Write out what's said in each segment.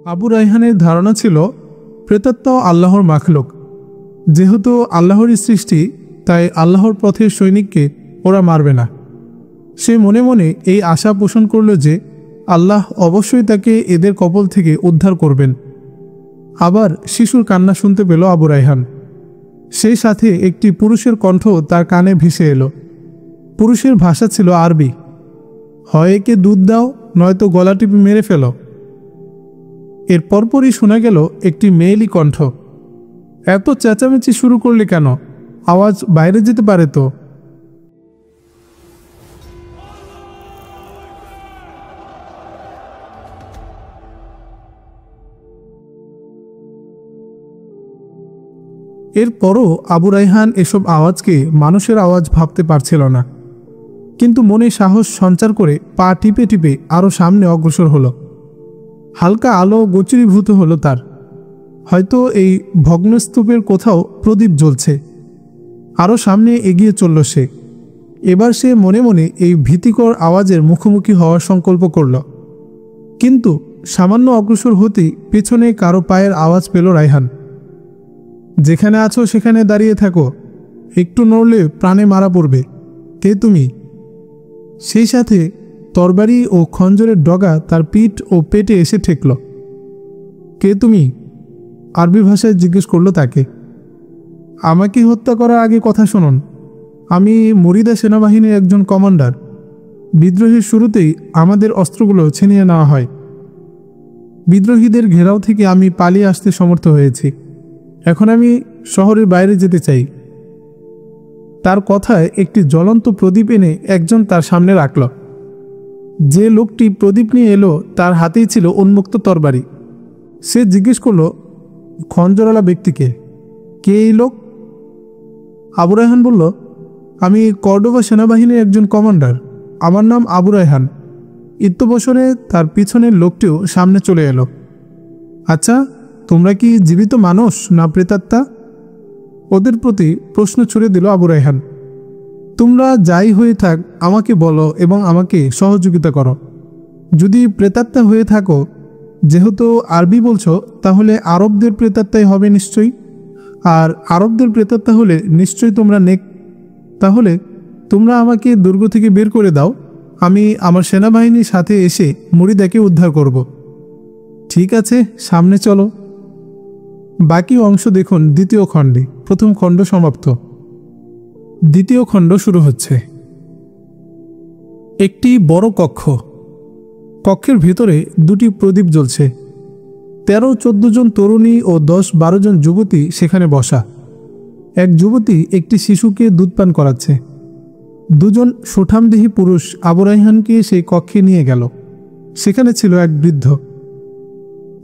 আবু রায়হানের ধারণা ছিল প্রেতাত্মা আল্লাহর মাখলুক। যেহেতু আল্লাহরই সৃষ্টি, তাই আল্লাহর পথের সৈনিককে ওরা মারবে না। সে মনে মনে এই আশা পোষণ করল যে আল্লাহ অবশ্যই তাকে এদের কবল থেকে উদ্ধার করবেন। আবার শিশুর কান্না শুনতে পেল আবু রায়হান। সেই সাথে একটি পুরুষের কণ্ঠ তার কানে ভেসে এলো। পুরুষের ভাষা ছিল আরবি। হয় একে দুধ দাও, নয়তো গলা টিপে মেরে ফেলো। এর পরপরই শোনা গেল একটি মেয়েলি কণ্ঠ। এত চেঁচামেচি শুরু করলে কেন? আওয়াজ বাইরে যেতে পারে তো। এরপরও আবু রায়হান এসব আওয়াজকে মানুষের আওয়াজ ভাবতে পারছিল না, কিন্তু মনে সাহস সঞ্চার করে পা টিপে টিপে আরও সামনে অগ্রসর হলো। হালকা আলো গোচরীভূত হলো তার। হয়তো এই ভগ্নস্তূপের কোথাও প্রদীপ জ্বলছে। আরও সামনে এগিয়ে চলল সে। এবার সে মনে মনে এই ভীতিকর আওয়াজের মুখোমুখি হওয়ার সংকল্প করল। কিন্তু সামান্য অগ্রসর হতেই পেছনে কারো পায়ের আওয়াজ পেল রায়হান। যেখানে আছো সেখানে দাঁড়িয়ে থাকো, একটু নড়লে প্রাণে মারা পড়বে। কে তুমি? সেই সাথে তরবারি ও খঞ্জরের ডগা তার পিঠ ও পেটে এসে ঠেকল। কে তুমি? আরবি ভাষায় জিজ্ঞেস করল তাকে। আমাকে হত্যা করার আগে কথা শুনুন। আমি মুরিদা সেনাবাহিনীর একজন কমান্ডার। বিদ্রোহের শুরুতেই আমাদের অস্ত্রগুলো ছিনিয়ে নেওয়া হয়। বিদ্রোহীদের ঘেরাও থেকে আমি পালিয়ে আসতে সমর্থ হয়েছি। এখন আমি শহরের বাইরে যেতে চাই। তার কথায় একটি জ্বলন্ত প্রদীপ এনে একজন তার সামনে রাখল। যে লোকটি প্রদীপ নিয়ে এলো তার হাতেই ছিল উন্মুক্ত তরবারি। সে জিজ্ঞেস করল, খঞ্জরওয়ালা ব্যক্তিকে? কে এই লোক? আবু রায়হান বলল, আমি কর্ডোবা সেনাবাহিনীর একজন কমান্ডার। আমার নাম আবু রায়হান। ইত্যবসরে তার পিছনের লোকটিও সামনে চলে এলো। আচ্ছা, তোমরা কি জীবিত মানুষ না প্রেতাত্মা? ওদের প্রতি প্রশ্ন ছুড়ে দিল আবু রায়হান। তোমরা যাই হয়ে থাক আমাকে বলো এবং আমাকে সহযোগিতা করো। যদি প্রেতাত্মা হয়ে থাকো, যেহেতু আরবি বলছো, তাহলে আরবদের প্রেতাত্মাই হবে নিশ্চয়ই। আর আরবদের প্রেতাত্মা হলে নিশ্চয়ই তোমরা নেক। তাহলে তোমরা আমাকে দুর্গ থেকে বের করে দাও। আমি আমার সেনাবাহিনীর সাথে এসে মুরিদাকে উদ্ধার করব। ঠিক আছে, সামনে চলো। বাকি অংশ দেখুন দ্বিতীয় খণ্ডে। প্রথম খণ্ড সমাপ্ত। দ্বিতীয় খণ্ড শুরু হচ্ছে। একটি বড় কক্ষ। কক্ষের ভিতরে দুটি প্রদীপ জ্বলছে। 13-14 জন তরুণী ও 10-12 জন যুবতী সেখানে বসা। এক যুবতী একটি শিশুকে দুধ পান করাচ্ছে। দুজন সুঠামদেহী পুরুষ আবু রায়হানকে সেই কক্ষে নিয়ে গেল। সেখানে ছিল এক বৃদ্ধ।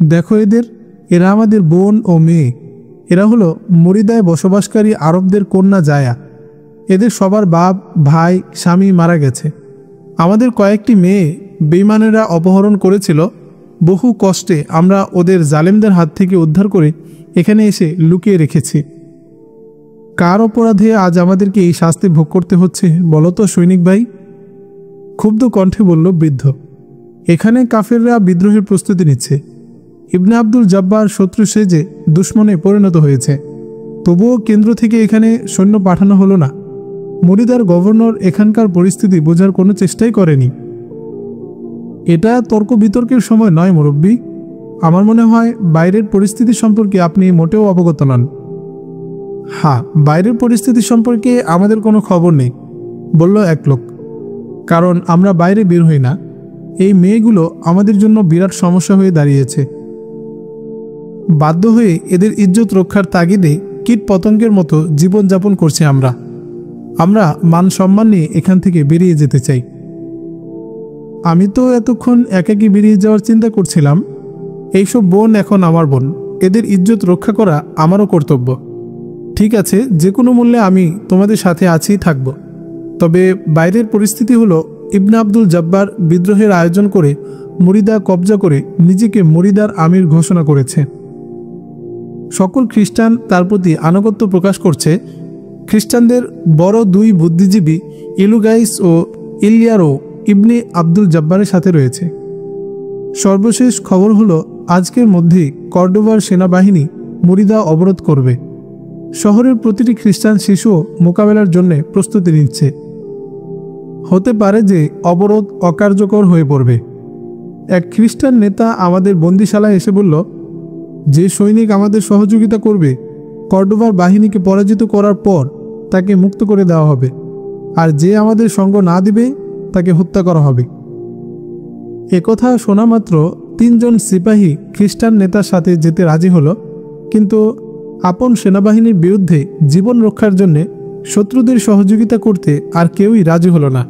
দেখো এদের, এরা আমাদের বোন ও মেয়ে। এরা হলো মুরিদায় বসবাসকারী আরবদের কন্যা জায়া। এদের সবার বাপ, ভাই, স্বামী মারা গেছে। আমাদের কয়েকটি মেয়ে বেঈমানেরা অপহরণ করেছিল। বহু কষ্টে আমরা ওদের জালেমদের হাত থেকে উদ্ধার করে এখানে এসে লুকিয়ে রেখেছি। কার অপরাধে আজ আমাদেরকে এই শাস্তি ভোগ করতে হচ্ছে বলো তো সৈনিক ভাই? ক্ষুব্ধ কণ্ঠে বলল বৃদ্ধ। এখানে কাফেররা বিদ্রোহের প্রস্তুতি নিচ্ছে। ইবনে আব্দুল জব্বার শত্রু সেজে দুশ্মনে পরিণত হয়েছে। তবুও কেন্দ্র থেকে এখানে সৈন্য পাঠানো হলো না। মুরিদার গভর্নর এখানকার পরিস্থিতি বোঝার কোনো চেষ্টাই করেনি। এটা তর্ক বিতর্কের সময় নয় মুরব্বী। আমার মনে হয় বাইরের পরিস্থিতি সম্পর্কে আপনি মোটেও অবগত নন। হ্যাঁ, বাইরের পরিস্থিতি সম্পর্কে আমাদের কোনো খবর নেই, বলল এক লোক। কারণ আমরা বাইরে বের হই না। এই মেয়েগুলো আমাদের জন্য বিরাট সমস্যা হয়ে দাঁড়িয়েছে। বাধ্য হয়ে এদের ইজ্জত রক্ষার তাগিদে কীট পতঙ্গের মতো জীবনযাপন করছি আমরা। আমরা মান সম্মান নিয়ে এখান থেকে বেরিয়ে যেতে চাই। আমি তো এতক্ষণ একাকী বেরিয়ে যাওয়ার চিন্তা করছিলাম। এইসব বোন এখন আমার বোন। এদের ইজ্জত রক্ষা করা আমারও কর্তব্য। ঠিক আছে, যে কোনো মূল্যে আমি তোমাদের সাথে আছি, থাকব। তবে বাইরের পরিস্থিতি হলো, ইবনে আব্দুল জব্বার বিদ্রোহের আয়োজন করে মুরিদা কবজা করে নিজেকে মুরিদার আমির ঘোষণা করেছে। সকল খ্রিস্টান তার প্রতি আনুগত্য প্রকাশ করছে। খ্রিস্টানদের বড় দুই বুদ্ধিজীবী ইলুগাইস ও ইলিয়ারো ইবনে আব্দুল জব্বারের সাথে রয়েছে। সর্বশেষ খবর হলো আজকের মধ্যেই কর্ডোবার সেনাবাহিনী মুরিদা অবরোধ করবে। শহরের প্রতিটি খ্রিস্টান শিশুও মোকাবেলার জন্য প্রস্তুতি নিচ্ছে। হতে পারে যে অবরোধ অকার্যকর হয়ে পড়বে। এক খ্রিস্টান নেতা আমাদের বন্দিশালায় এসে বলল, যে সৈনিক আমাদের সহযোগিতা করবে কর্ডোবার বাহিনীকে পরাজিত করার পর তাকে মুক্ত করে দেওয়া হবে, আর যে আমাদের সঙ্গ না দিবে তাকে হত্যা করা হবে। একথা শোনা মাত্র 3 জন সিপাহী খ্রিস্টান নেতার সাথে যেতে রাজি হলো, কিন্তু আপন সেনাবাহিনীর বিরুদ্ধে জীবন রক্ষার জন্যে শত্রুদের সহযোগিতা করতে আর কেউই রাজি হলো না।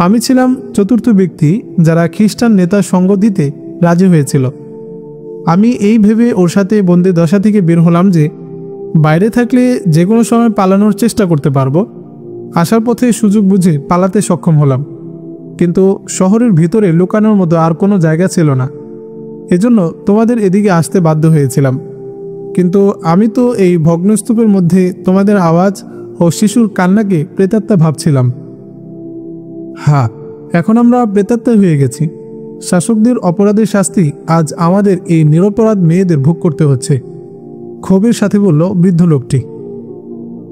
আমি ছিলাম চতুর্থ ব্যক্তি যারা খ্রিস্টান নেতার সঙ্গ দিতে রাজি হয়েছিল। আমি এই ভেবে ওর সাথে বন্দি দশা থেকে বের হলাম যে বাইরে থাকলে যে কোনো সময় পালানোর চেষ্টা করতে পারবো। আসার পথে সুযোগ বুঝে পালাতে সক্ষম হলাম, কিন্তু শহরের ভিতরে লুকানোর মতো আর কোনো জায়গা ছিল না। এজন্য তোমাদের এদিকে আসতে বাধ্য হয়েছিলাম। কিন্তু আমি তো এই ভগ্নস্তূপের মধ্যে তোমাদের আওয়াজ ও শিশুর কান্নাকে প্রেতাত্মা ভাবছিলাম। হ্যাঁ, এখন আমরা প্রেতাত্মা হয়ে গেছি। শাসকদের অপরাধের শাস্তি আজ আমাদের এই নিরপরাধ মেয়েদের ভোগ করতে হচ্ছে, ক্ষোভের সাথে বলল বৃদ্ধ লোকটি।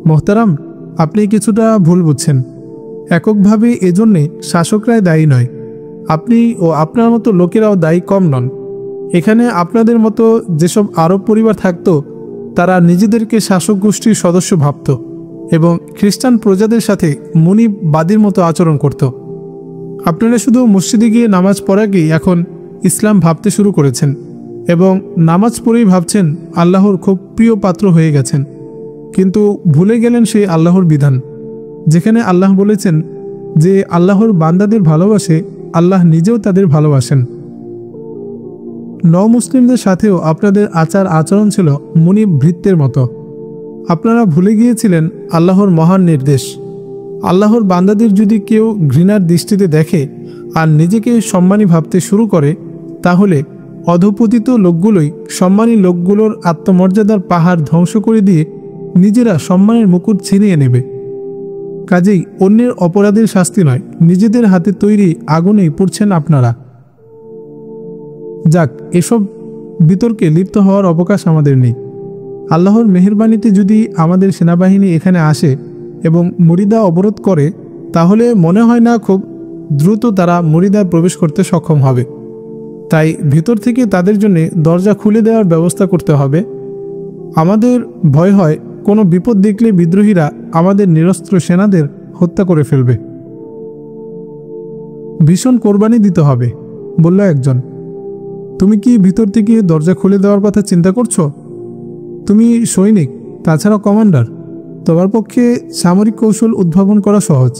মোহতারাম, আপনি কিছুটা ভুল বুঝছেন। এককভাবে এজন্যে শাসকরাই দায়ী নয়, আপনি ও আপনার মতো লোকেরাও দায়ী কম নন। এখানে আপনাদের মতো যেসব আরব পরিবার থাকতো তারা নিজেদেরকে শাসক গোষ্ঠীর সদস্য ভাবত এবং খ্রিস্টান প্রজাদের সাথে মুনিবাদীর মতো আচরণ করত। আপনারা শুধু মসজিদে গিয়ে নামাজ পড়াকেই এখন ইসলাম ভাবতে শুরু করেছেন এবং নামাজ পড়েই ভাবছেন আল্লাহর খুব প্রিয় পাত্র হয়ে গেছেন, কিন্তু ভুলে গেলেন সেই আল্লাহর বিধান, যেখানে আল্লাহ বলেছেন যে আল্লাহর বান্দাদের ভালোবাসে, আল্লাহ নিজেও তাদের ভালোবাসেন। মুসলিমদের সাথেও আপনাদের আচার আচরণ ছিল মুনিব ভৃত্যের মতো। আপনারা ভুলে গিয়েছিলেন আল্লাহর মহান নির্দেশ। আল্লাহর বান্দাদের যদি কেউ ঘৃণার দৃষ্টিতে দেখে আর নিজেকে সম্মানী ভাবতে শুরু করে, তাহলে অধপতিত লোকগুলোই সম্মানী লোকগুলোর আত্মমর্যাদার পাহাড় ধ্বংস করে দিয়ে নিজেরা সম্মানের মুকুট ছিনিয়ে নেবে। কাজেই অন্যের অপরাধের শাস্তি নয়, নিজেদের হাতে তৈরি আগুনেই পুড়ছেন আপনারা। যাক, এসব বিতর্কে লিপ্ত হওয়ার অবকাশ আমাদের নেই। আল্লাহর মেহেরবানিতে যদি আমাদের সেনাবাহিনী এখানে আসে এবং মুরিদা অবরোধ করে, তাহলে মনে হয় না খুব দ্রুত তারা মুরিদায় প্রবেশ করতে সক্ষম হবে। তাই ভিতর থেকে তাদের জন্য দরজা খুলে দেওয়ার ব্যবস্থা করতে হবে। আমাদের ভয় হয় কোনো বিপদ দেখলে বিদ্রোহীরা আমাদের নিরস্ত্র সেনাদের হত্যা করে ফেলবে। ভীষণ কোরবানি দিতে হবে, বলল একজন। তুমি কি ভিতর থেকে দরজা খুলে দেওয়ার কথা চিন্তা করছো? তুমি সৈনিক, তাছাড়া কমান্ডার। তোমার পক্ষে সামরিক কৌশল উদ্ভাবন করা সহজ,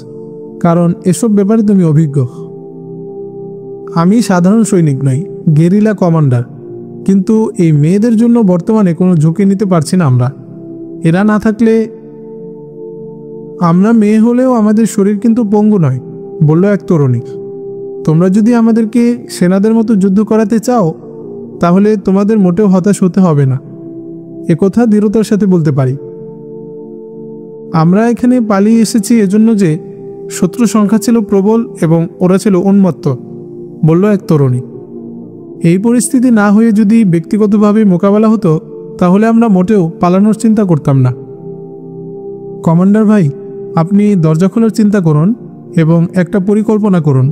কারণ এসব ব্যাপারে তুমি অভিজ্ঞ। আমি সাধারণ সৈনিক নই, গেরিলা কমান্ডার। কিন্তু এই মেয়েদের জন্য বর্তমানে কোনো ঝুঁকি নিতে পারছি না আমরা। এরা না থাকলে। আমরা মেয়ে হলেও আমাদের শরীর কিন্তু পঙ্গু নয়, বলল এক তরুণী। তোমরা যদি আমাদেরকে সেনাদের মতো যুদ্ধ করাতে চাও, তাহলে তোমাদের মোটেও হতাশ হতে হবে না, একথা দৃঢ়তার সাথে বলতে পারি। আমরা এখানে পালিয়ে এসেছি এজন্য যে শত্রু সংখ্যা ছিল প্রবল এবং ওরা ছিল উন্মত্ত, বলল এক তরুণী। এই পরিস্থিতি না হয়ে যদি ব্যক্তিগতভাবে মোকাবেলা হতো, তাহলে আমরা মোটেও পালানোর চিন্তা করতাম না। কমান্ডার ভাই, আপনি দরজা খোলার চিন্তা করুন এবং একটা পরিকল্পনা করুন।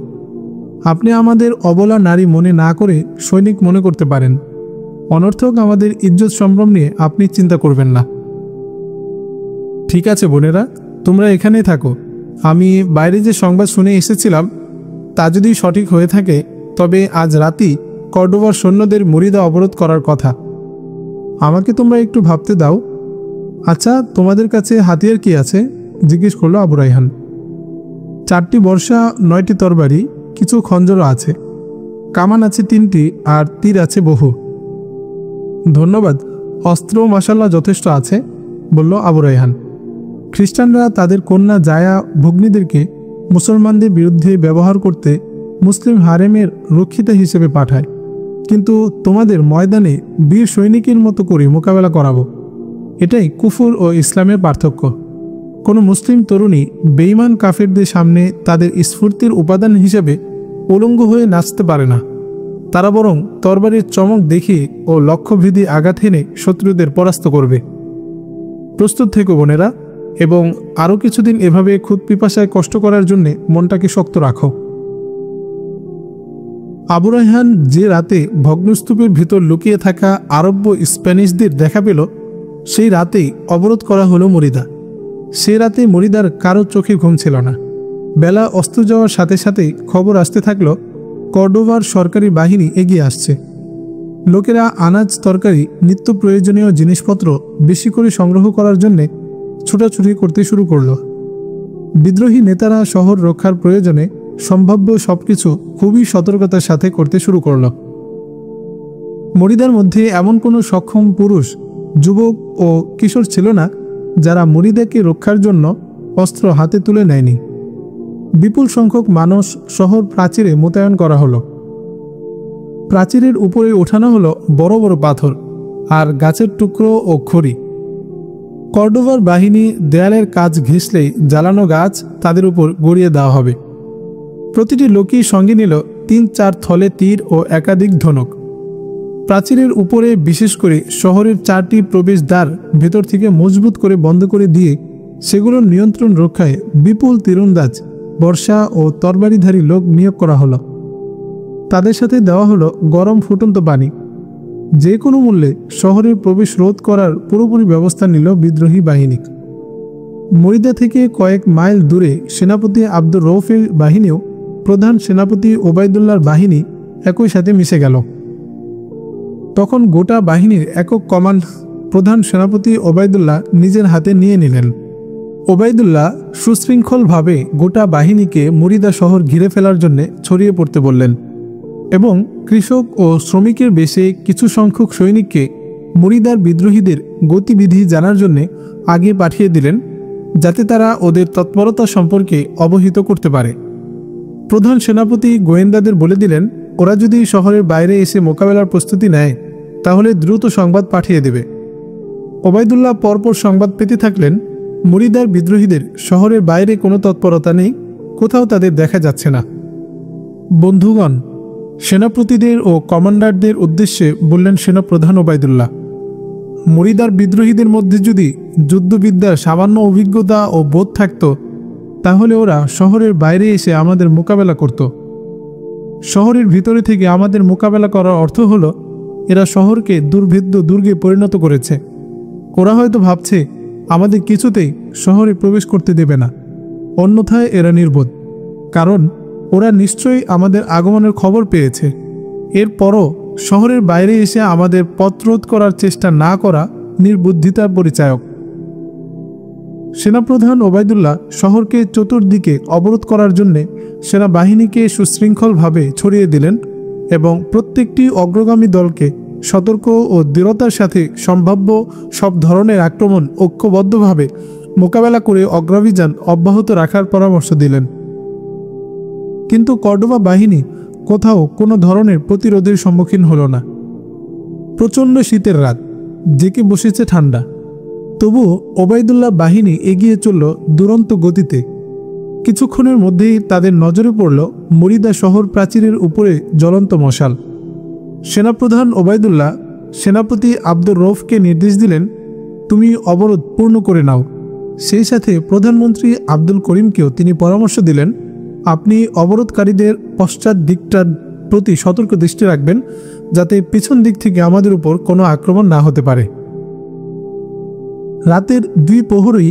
আপনি আমাদের অবলা নারী মনে না করে সৈনিক মনে করতে পারেন। অনর্থক আমাদের ইজ্জত সম্ভ্রম নিয়ে আপনি চিন্তা করবেন না। ঠিক আছে বোনেরা, তোমরা এখানেই থাকো। আমি বাইরে যে সংবাদ শুনে এসেছিলাম তা যদি সঠিক হয়ে থাকে, তবে আজ রাতেই কর্ডোবার সৈন্যদের মুরিদা অবরোধ করার কথা। আমাকে তোমরা একটু ভাবতে দাও। আচ্ছা, তোমাদের কাছে হাতিয়ার কি আছে? জিজ্ঞেস করলো আবু রায়হান। 4টি বর্ষা, 9টি তরবারি, কিছু খঞ্জরও আছে। কামান আছে 3টি আর তীর আছে বহু। ধন্যবাদ, অস্ত্র মাশাল্লাহ যথেষ্ট আছে, বলল আবু রায়হান। খ্রিস্টানরা তাদের কন্যা জায়া ভগ্নীদেরকে মুসলমানদের বিরুদ্ধে ব্যবহার করতে মুসলিম হারেমের রক্ষিতা হিসেবে পাঠায়, কিন্তু তোমাদের ময়দানে বীর সৈনিকের মতো করে মোকাবেলা করাবো। এটাই কুফর ও ইসলামের পার্থক্য। কোনো মুসলিম তরুণী বেঈমান কাফেরদের সামনে তাদের স্ফূর্তির উপাদান হিসেবে উলঙ্গ হয়ে নাচতে পারে না। তারা বরং তরবারির চমক দেখিয়ে ও লক্ষ্যভেদী আঘাত হেনে শত্রুদের পরাস্ত করবে। প্রস্তুত থেকো বোনেরা, এবং আরও কিছুদিন এভাবে খুদ পিপাসায় কষ্ট করার জন্যে মনটাকে শক্ত রাখো। আবু রায়হান যে রাতে ভগ্নস্তূপের ভিতর লুকিয়ে থাকা আরব্য স্প্যানিশদের দেখা পেল, সেই রাতেই অবরোধ করা হলো মরিদা। সে রাতে মরিদার কারো চোখে ঘুম ছিল না। বেলা অস্ত যাওয়ার সাথে সাথেই খবর আসতে থাকল কর্ডোভার সরকারি বাহিনী এগিয়ে আসছে। লোকেরা আনাজ, তরকারি, নিত্য প্রয়োজনীয় জিনিসপত্র বেশি করে সংগ্রহ করার জন্যে ছুটাছুটি করতে শুরু করল। বিদ্রোহী নেতারা শহর রক্ষার প্রয়োজনে সম্ভাব্য সবকিছু খুবই সতর্কতার সাথে করতে শুরু করল। মরিদার মধ্যে এমন কোনো সক্ষম পুরুষ, যুবক ও কিশোর ছিল না যারা মরিদাকে রক্ষার জন্য অস্ত্র হাতে তুলে নেয়নি। বিপুল সংখ্যক মানুষ শহর প্রাচীরে মোতায়েন করা হলো। প্রাচীরের উপরে ওঠানো হলো বড় বড় পাথর আর গাছের টুকরো ও খড়ি। কর্ডোভার বাহিনী দেয়ালের কাজ ঘেঁষলেই জ্বালানো গাছ তাদের উপর গড়িয়ে দেওয়া হবে। প্রতিটি লোকই সঙ্গে নিল ৩-৪ থলে তীর ও একাধিক ধনুক। প্রাচীরের উপরে, বিশেষ করে শহরের 4টি প্রবেশদ্বার ভেতর থেকে মজবুত করে বন্ধ করে দিয়ে সেগুলোর নিয়ন্ত্রণ রক্ষায় বিপুল তীরন্দাজ, বর্ষা ও তরবারিধারী লোক নিয়োগ করা হলো। তাদের সাথে দেওয়া হলো গরম ফুটন্ত পানি। যে কোনো মূল্যে শহরের প্রবেশ রোধ করার পুরোপুরি ব্যবস্থা নিল বিদ্রোহী বাহিনী। মরিদা থেকে কয়েক মাইল দূরে সেনাপতি আব্দুর রৌফের বাহিনীও প্রধান সেনাপতি ওবায়দুল্লাহর বাহিনী একই সাথে মিশে গেল। তখন গোটা বাহিনীর একক কমান্ড প্রধান সেনাপতি ওবায়দুল্লাহ নিজের হাতে নিয়ে নিলেন। ওবায়দুল্লাহ সুশৃঙ্খলভাবে গোটা বাহিনীকে মরিদা শহর ঘিরে ফেলার জন্য ছড়িয়ে পড়তে বললেন এবং কৃষক ও শ্রমিকের বেশে কিছু সংখ্যক সৈনিককে মরিদার বিদ্রোহীদের গতিবিধি জানার জন্য আগে পাঠিয়ে দিলেন, যাতে তারা ওদের তৎপরতা সম্পর্কে অবহিত করতে পারে। প্রধান সেনাপতি গোয়েন্দাদের বলে দিলেন, ওরা যদি শহরের বাইরে এসে মোকাবেলার প্রস্তুতি নেয় তাহলে দ্রুত সংবাদ পাঠিয়ে দেবে। ওবায়দুল্লাহ পরপর সংবাদ পেতে থাকলেন, মরিদার বিদ্রোহীদের শহরের বাইরে কোনো তৎপরতা নেই, কোথাও তাদের দেখা যাচ্ছে না। বন্ধুগণ, সেনাপতিদের ও কমান্ডারদের উদ্দেশ্যে বললেন সেনাপ্রধান ওবায়দুল্লাহ, মরিদার বিদ্রোহীদের মধ্যে যদি যুদ্ধবিদ্যার সামান্য অভিজ্ঞতা ও বোধ থাকত তাহলে ওরা শহরের বাইরে এসে আমাদের মোকাবেলা করত। শহরের ভিতরে থেকে আমাদের মোকাবেলা করার অর্থ হলো এরা শহরকে দুর্ভেদ্য দুর্গে পরিণত করেছে। ওরা হয়তো ভাবছে আমাদের কিছুতেই শহরে প্রবেশ করতে দেবে না, অন্যথায় এরা নির্বোধ, কারণ ওরা নিশ্চয়ই আমাদের আগমনের খবর পেয়েছে। এরপরও শহরের বাইরে এসে আমাদের পথরোধ করার চেষ্টা না করা নির্বুদ্ধিতার পরিচায়ক। সেনাপ্রধান ওবায়দুল্লাহ শহরকে চতুর্দিকে অবরোধ করার জন্যে সেনাবাহিনীকে সুশৃঙ্খলভাবে ছড়িয়ে দিলেন এবং প্রত্যেকটি অগ্রগামী দলকে সতর্ক ও দৃঢ়তার সাথে সম্ভাব্য সব ধরনের আক্রমণ ঐক্যবদ্ধভাবে মোকাবেলা করে অগ্রাভিযান অব্যাহত রাখার পরামর্শ দিলেন। কিন্তু কর্ডোভা বাহিনী কোথাও কোনো ধরনের প্রতিরোধের সম্মুখীন হল না। প্রচণ্ড শীতের রাত, জেঁকে বসেছে ঠান্ডা, তবুও ওবায়দুল্লাহ বাহিনী এগিয়ে চলল দুরন্ত গতিতে। কিছুক্ষণের মধ্যেই তাদের নজরে পড়ল মরিদা শহর প্রাচীরের উপরে জ্বলন্ত মশাল। সেনাপ্রধান ওবায়দুল্লাহ সেনাপতি আব্দুর রৌফকে নির্দেশ দিলেন, তুমি অবরোধ পূর্ণ করে নাও। সেই সাথে প্রধানমন্ত্রী আব্দুল করিমকেও তিনি পরামর্শ দিলেন, আপনি অবরোধকারীদের পশ্চাৎ দিকটার প্রতি সতর্ক দৃষ্টি রাখবেন, যাতে পিছন দিক থেকে আমাদের উপর কোনো আক্রমণ না হতে পারে। রাতের 2 প্রহরেই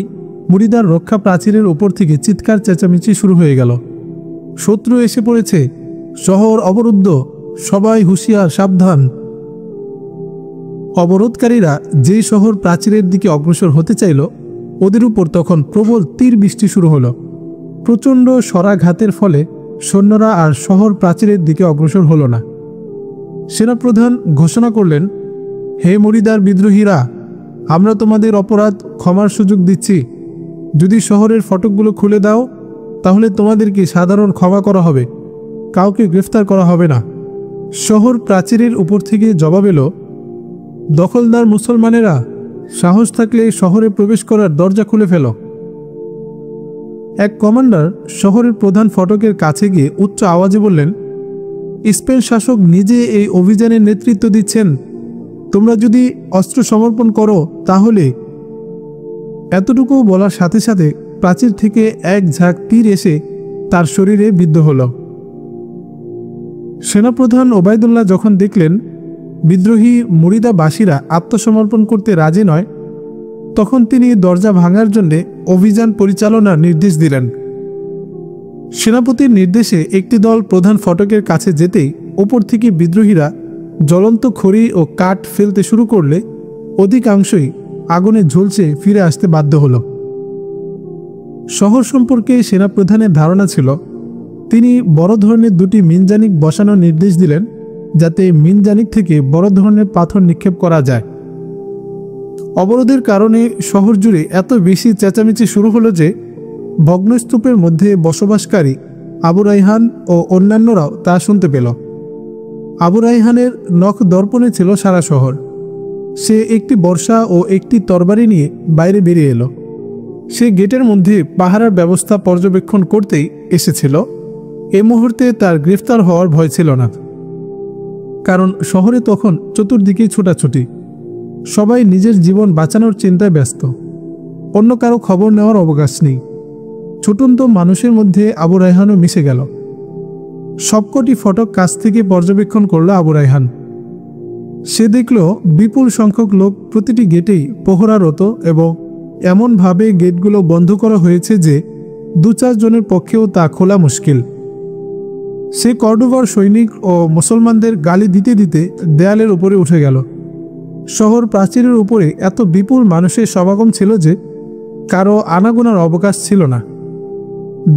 মরিদার রক্ষা প্রাচীরের ওপর থেকে চিৎকার চেঁচামেচি শুরু হয়ে গেল। শত্রু এসে পড়েছে, শহর অবরুদ্ধ, সবাই হুঁশিয়ার, সাবধান। অবরোধকারীরা যেই শহর প্রাচীরের দিকে অগ্রসর হতে চাইল, ওদের উপর তখন প্রবল তীর বৃষ্টি শুরু হলো। প্রচণ্ড সরাঘাতের ফলে সৈন্যরা আর শহর প্রাচীরের দিকে অগ্রসর হলো না। সেনাপ্রধান ঘোষণা করলেন, হে মরিদার বিদ্রোহীরা, আমরা তোমাদের অপরাধ ক্ষমার সুযোগ দিচ্ছি। যদি শহরের ফটকগুলো খুলে দাও তাহলে তোমাদেরকে সাধারণ ক্ষমা করা হবে, কাউকে গ্রেফতার করা হবে না। শহর প্রাচীরের উপর থেকে জবাব এলো, দখলদার মুসলমানেরা, সাহস থাকলে শহরে প্রবেশ করার দরজা খুলে ফেলো। এক কমান্ডার শহরের প্রধান ফটকের কাছে গিয়ে উচ্চ আওয়াজে বললেন, স্পেন শাসক নিজে এই অভিযানের নেতৃত্ব দিচ্ছেন। তোমরা যদি অস্ত্র সমর্পণ করো তাহলে। এতটুকু বলার সাথে সাথে প্রাচীর থেকে এক ঝাঁক তীর এসে তার শরীরে বিদ্ধ হল। সেনাপ্রধান ওবায়দুল্লাহ যখন দেখলেন বিদ্রোহী মুরিদাবাসীরা আত্মসমর্পণ করতে রাজি নয়, তখন তিনি দরজা ভাঙার জন্য অভিযান পরিচালনার নির্দেশ দিলেন। সেনাপতির নির্দেশে একটি দল প্রধান ফটকের কাছে যেতেই ওপর থেকে বিদ্রোহীরা জ্বলন্ত খড়ি ও কাঠ ফেলতে শুরু করলে অধিকাংশই আগুনে ঝলসে ফিরে আসতে বাধ্য হল। শহর সম্পর্কে সেনাপ্রধানের ধারণা ছিল। তিনি বড় ধরনের দুটি মিনজানিক বসানোর নির্দেশ দিলেন, যাতে মিনজানিক থেকে বড় ধরনের পাথর নিক্ষেপ করা যায়। অবরোধের কারণে শহর জুড়ে এত বেশি চেঁচামেচি শুরু হলো যে ভগ্নস্তূপের মধ্যে বসবাসকারী আবু রায়হান ও অন্যান্যরাও তা শুনতে পেল। আবু রায়হানের নখ দর্পণে ছিল সারা শহর। সে একটি বর্শা ও একটি তরবারি নিয়ে বাইরে বেরিয়ে এলো। সে গেটের মধ্যে পাহারার ব্যবস্থা পর্যবেক্ষণ করতেই এসেছিল। এ মুহূর্তে তার গ্রেফতার হওয়ার ভয় ছিল না, কারণ শহরে তখন চতুর্দিকেই ছোটাছুটি। সবাই নিজের জীবন বাঁচানোর চিন্তায় ব্যস্ত। অন্য কারো খবর নেওয়ার অবকাশ নেই। ছুটন্ত মানুষের মধ্যে আবু রায়হানও মিশে গেল। সবকটি ফটক কাছ থেকে পর্যবেক্ষণ করল আবু রায়হান। সে দেখল বিপুল সংখ্যক লোক প্রতিটি গেটেই প্রহরারত এবং এমনভাবে গেটগুলো বন্ধ করা হয়েছে যে 2-4 জনের পক্ষেও তা খোলা মুশকিল। সে কর্ডোবার সৈনিক ও মুসলমানদের গালি দিতে দিতে দেয়ালের উপরে উঠে গেল। শহর প্রাচীরের উপরে এত বিপুল মানুষের সমাগম ছিল যে কারো আনাগোনার অবকাশ ছিল না।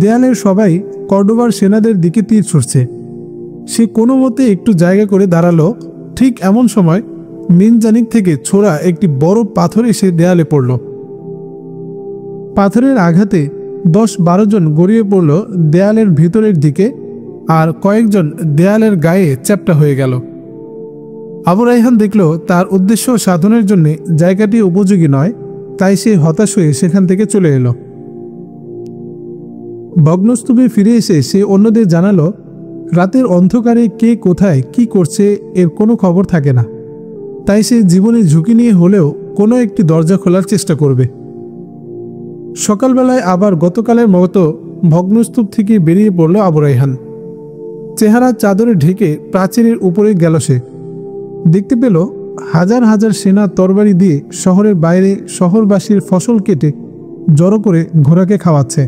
দেয়ালের সবাই কর্ডোবার সেনাদের দিকে তীর ছুটছে। সে কোনো মতে একটু জায়গা করে দাঁড়ালো। ঠিক এমন সময় মিনজানিক থেকে ছোড়া একটি বড় পাথর এসে দেয়ালে পড়ল। পাথরের আঘাতে 10-12 জন গড়িয়ে পড়ল দেয়ালের ভিতরের দিকে, আর কয়েকজন দেয়ালের গায়ে চ্যাপ্টা হয়ে গেল। আবু রায়হান দেখল তার উদ্দেশ্য সাধনের জন্য জায়গাটি উপযোগী নয়, তাই সে হতাশ হয়ে সেখান থেকে চলে এলো। ভগ্নস্তূপে ফিরে এসে সে অন্যদের জানালো, রাতের অন্ধকারে কে কোথায় কি করছে এর কোনো খবর থাকে না। তাই সে জীবনের ঝুঁকি নিয়ে হলেও কোনো একটি দরজা খোলার চেষ্টা করবে। সকালবেলায় আবার গতকালের মতো ভগ্নস্তূপ থেকে বেরিয়ে পড়ল আবু রায়হান। চেহারা চাদরে ঢেকে প্রাচীরের উপরে গেল। সে দেখতে পেল হাজার হাজার সেনা তরবারি দিয়ে শহরের বাইরে শহরবাসীর ফসল কেটে জড়ো করে ঘোড়াকে খাওয়াচ্ছে,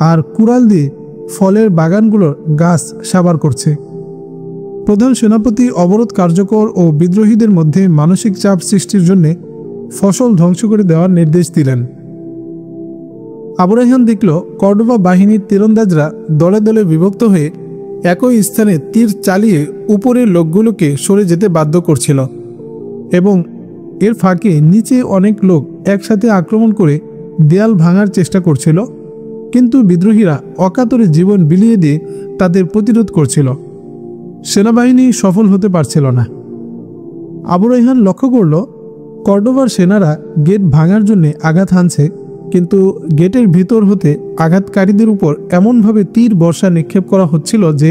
আর কুড়াল দিয়ে ফলের বাগানগুলোর গাছ সাবার করছে। প্রধান সেনাপতি অবরোধ কার্যকর ও বিদ্রোহীদের মধ্যে মানসিক চাপ সৃষ্টির জন্য ফসল ধ্বংস করে দেওয়ার নির্দেশ দিলেন। আবু রায়হান দেখল কর্ডোবা বাহিনীর তীরন্দাজরা দলে দলে বিভক্ত হয়ে একই স্থানে তীর চালিয়ে উপরের লোকগুলোকে সরে যেতে বাধ্য করছিল, এবং এর ফাঁকে নিচে অনেক লোক একসাথে আক্রমণ করে দেয়াল ভাঙার চেষ্টা করছিল। কিন্তু বিদ্রোহীরা অকাতরে জীবন বিলিয়ে দিয়ে তাদের প্রতিরোধ করছিল। সেনাবাহিনী সফল হতে পারছিল না। আবু রায়হান লক্ষ্য করল কর্ডোবার সেনারা গেট ভাঙার জন্য আঘাত হানছে, কিন্তু গেটের ভিতর হতে আঘাতকারীদের উপর এমনভাবে তীর বর্ষা নিক্ষেপ করা হচ্ছিল যে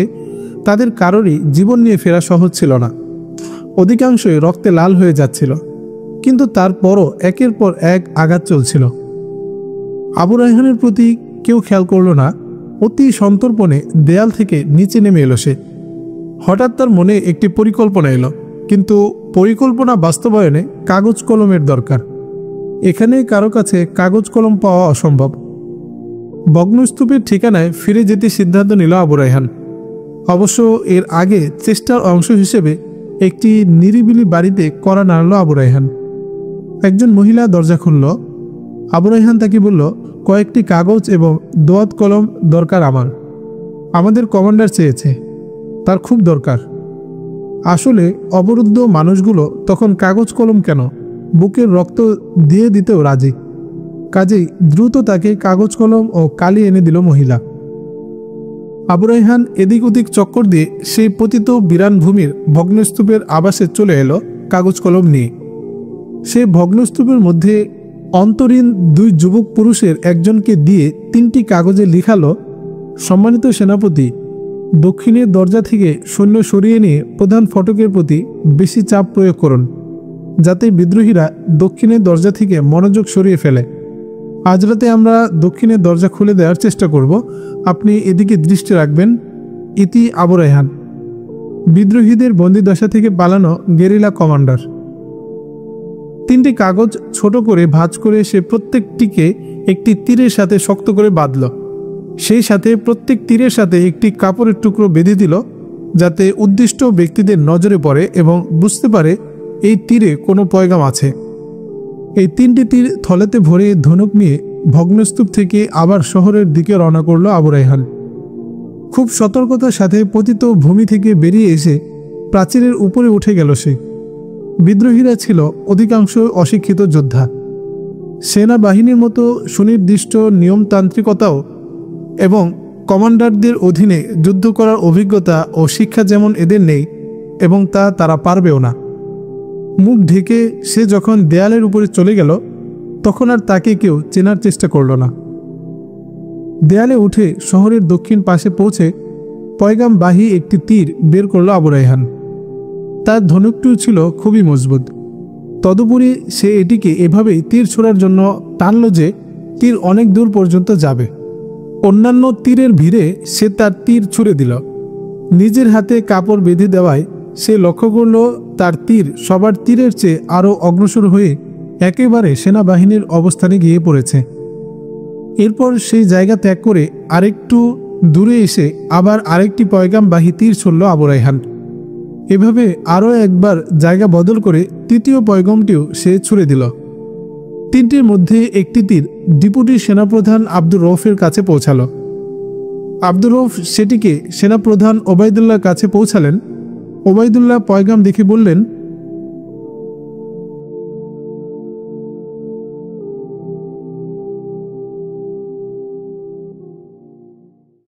তাদের কারোরই জীবন নিয়ে ফেরা সহজ ছিল না। অধিকাংশই রক্তে লাল হয়ে যাচ্ছিল, কিন্তু তারপরও একের পর এক আঘাত চলছিল। আবু রায়হানের প্রতি কেউ খেয়াল করল না। অতি সন্তর্পণে দেয়াল থেকে নিচে নেমে এলো সে। হঠাৎ তার মনে একটি পরিকল্পনা এলো, কিন্তু পরিকল্পনা বাস্তবায়নে কাগজ কলমের দরকার। এখানে কারো কাছে কাগজ কলম পাওয়া অসম্ভব। ভগ্নস্তূপের ঠিকানায় ফিরে যেতে সিদ্ধান্ত নিল আবু রায়হান। অবশ্য এর আগে চেষ্টার অংশ হিসেবে একটি নিরিবিলি বাড়িতে কড়া নাড়ল আবু রায়হান। একজন মহিলা দরজা খুলল। আবু রায়হান তাকে বলল, কয়েকটি কাগজ এবং দোয়াত কলম দরকার আমাদের কমান্ডার চেয়েছে, তার খুব দরকার। আসলে অবরুদ্ধ মানুষগুলো তখন কাগজ কলম কেন, বুকের রক্ত দিয়ে দিতেও রাজি। কাজেই দ্রুত তাকে কাগজ কলম ও কালি এনে দিল মহিলা। আবু রায়হান এদিক ওদিক চক্কর দিয়ে সেই পতিত বিরান ভূমির ভগ্নস্তূপের আবাসে চলে এলো কাগজ কলম নিয়ে। সে ভগ্নস্তূপের মধ্যে অন্তরীণ 2 যুবক পুরুষের একজনকে দিয়ে 3টি কাগজে লিখালো, সম্মানিত সেনাপতি, দক্ষিণের দরজা থেকে সৈন্য সরিয়ে নিয়ে প্রধান ফটকের প্রতি বেশি চাপ প্রয়োগ করুন, যাতে বিদ্রোহীরা দক্ষিণের দরজা থেকে মনোযোগ সরিয়ে ফেলে। আজ রাতে আমরা দক্ষিণের দরজা খুলে দেওয়ার চেষ্টা করব, আপনি এদিকে দৃষ্টি রাখবেন। ইতি আবু রায়হান, বিদ্রোহীদের বন্দিদশা থেকে পালানো গেরিলা কমান্ডার। 3টি কাগজ ছোট করে ভাঁজ করে সে প্রত্যেকটিকে একটি তীরের সাথে শক্ত করে বাঁধল। সেই সাথে প্রত্যেক তীরের সাথে একটি কাপড়ের টুকরো বেঁধে দিল, যাতে উদ্দিষ্ট ব্যক্তিদের নজরে পড়ে এবং বুঝতে পারে এই তীরে কোনো পয়গাম আছে। এই 3টি তীর থলেতে ভরে ধনুক নিয়ে ভগ্নস্তূপ থেকে আবার শহরের দিকে রওনা করল আবু রায়হান। খুব সতর্কতার সাথে পতিত ভূমি থেকে বেরিয়ে এসে প্রাচীরের উপরে উঠে গেল সে। বিদ্রোহীরা ছিল অধিকাংশ অশিক্ষিত যোদ্ধা। সেনাবাহিনীর মতো সুনির্দিষ্ট নিয়মতান্ত্রিকতাও এবং কমান্ডারদের অধীনে যুদ্ধ করার অভিজ্ঞতা ও শিক্ষা যেমন এদের নেই, এবং তা তারা পারবেও না। মুখ ঢেকে সে যখন দেয়ালের উপরে চলে গেল, তখন আর তাকে কেউ চেনার চেষ্টা করল না। দেয়ালে উঠে শহরের দক্ষিণ পাশে পৌঁছে পয়গামবাহী একটি তীর বের করল আবু রায়হান। তার ধনুকটিও ছিল খুবই মজবুত। তদুপরি সে এটিকে এভাবেই তীর ছোড়ার জন্য টানল যে তীর অনেক দূর পর্যন্ত যাবে। অন্যান্য তীরের ভিড়ে সে তার তীর ছুড়ে দিল। নিজের হাতে কাপড় বেঁধে দেওয়ায় সে লক্ষ্য করল তার তীর সবার তীরের চেয়ে আরও অগ্রসর হয়ে একেবারে সেনাবাহিনীর অবস্থানে গিয়ে পড়েছে। এরপর সেই জায়গা ত্যাগ করে আরেকটু দূরে এসে আবার আরেকটি পয়গামবাহী তীর ছুড়ল আবু রায়হান। এভাবে আরও একবার জায়গা বদল করে তৃতীয় পয়গামটিও সে ছুড়ে দিল। 3টির মধ্যে একটি তীর ডেপুটি সেনাপ্রধান আব্দুর রৌফের কাছে পৌঁছালো। আব্দুর রৌফ সেটিকে সেনাপ্রধান ওবায়দুল্লাহর কাছে পৌঁছালেন। ওবায়দুল্লাহ পয়গাম দেখে বললেন,